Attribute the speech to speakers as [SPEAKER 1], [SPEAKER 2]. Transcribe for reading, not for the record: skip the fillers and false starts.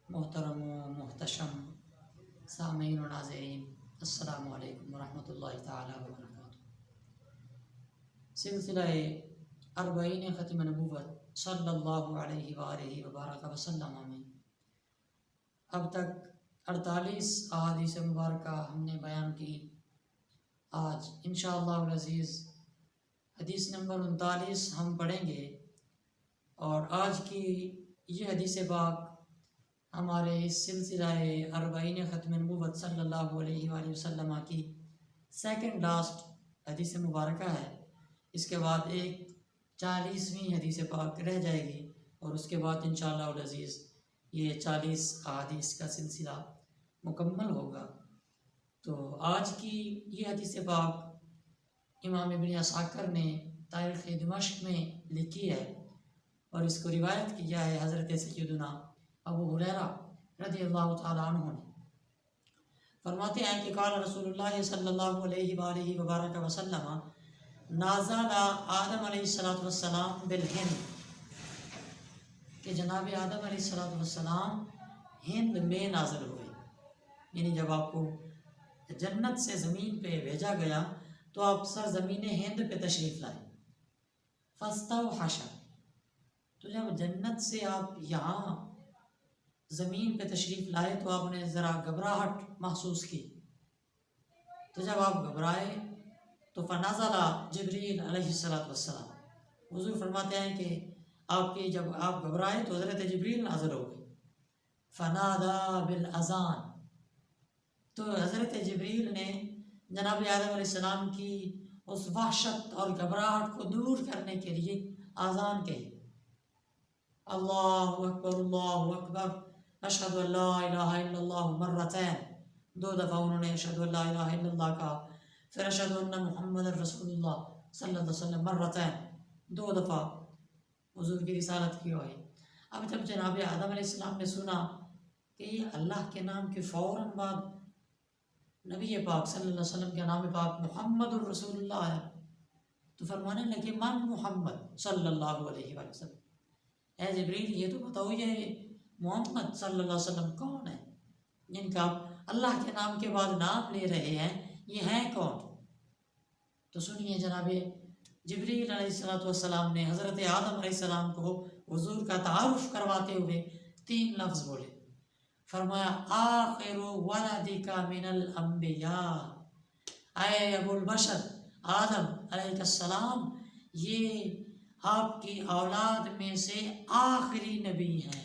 [SPEAKER 1] محترم و محتشم سامعین و ناظرین، السلام علیکم ورحمۃ اللہ تعالی وبرکاتہ۔ سلسلہ اربعین ختم نبوت صلی اللہ علیہ وآلہ وبارک وسلم میں اب تک 48 احادیث مبارکہ ہم نے بیان کی۔ آج انشاءاللہ العزیز حدیث نمبر 39 ہم پڑھیں گے، اور آج کی یہ حدیث پاک ہمارے اس سلسلہ اربعین ختم نبوت صلی اللہ علیہ وآلہ وسلم کی سیکنڈ لاسٹ حدیث مبارکہ ہے۔ اس کے بعد ایک 40ویں حدیث پاک رہ جائے گی، اور اس کے بعد انشاءاللہ العزیز یہ 40 احادیث کا سلسلہ مکمل ہوگا۔ تو آج کی یہ حدیث پاک امام ابن عساکر نے تاریخ دمشق میں لکھی ہے، اور اس کو روایت کیا ہے حضرت سیدنا ابو ہریرہ رضی اللہ تعالیٰ عنہ نے۔ فرماتے ہیں کہ قال رسول اللہ صلی اللہ علیہ وآلہ وبارک وسلم نازل آدم علیہ السلام بالہند، کہ جناب آدم علیہ السلام ہند میں نازل ہوئے، یعنی جب آپ کو جنت سے زمین پہ بھیجا گیا تو آپ سرزمین ہند پہ تشریف لائے۔ فاستوحش، تو جب جنت سے آپ یہاں زمین پہ تشریف لائے تو آپ نے ذرا گھبراہٹ محسوس کی۔ تو جب آپ گھبرائے تو فنزل جبریل علیہ السلام، حضور فرماتے ہیں کہ جب آپ گھبرائے تو حضرت جبریل نازل ہو گئے۔ فنادا بالاذان، تو حضرت جبریل نے جناب آدم علیہ السلام کی اس وحشت اور گھبراہٹ کو دور کرنے کے لیے اذان کہی، اللہ اکبر اشہد ان لا الہ الا اللہ مرتین، 2 دفعہ انہوں نے اشہد ان لا الہ الا اللہ کہا، پھر اشہد ان محمد رسول اللہ صلی اللہ علیہ وسلم مرتین، 2 دفعہ حضور کی رسالت کی ہوئی۔ اب جب جناب آدم علیہ السلام نے سنا کہ یہ اللہ کے نام کے فوراً بعد نبی پاک صلی اللہ علیہ وسلم کے نام پاک محمد الرسول اللہ ہے، تو فرمانے لگے من محمد صلی اللہ علیہ وسلم، اے جبریل یہ تو بتاؤ یہ محمد صلی اللہ علیہ وسلم کون ہے، جن کا اللہ کے نام کے بعد نام لے رہے ہیں، یہ ہیں کون؟ تو سنیے جناب جبریل علیہ السلام نے حضرت آدم علیہ السلام کو حضور کا تعارف کرواتے ہوئے 3 لفظ بولے۔ فرمایا آخر ولدک من الانبیاء، اے ابو البشر آدم علیہ السلام، یہ آپ کی اولاد میں سے آخری نبی ہیں۔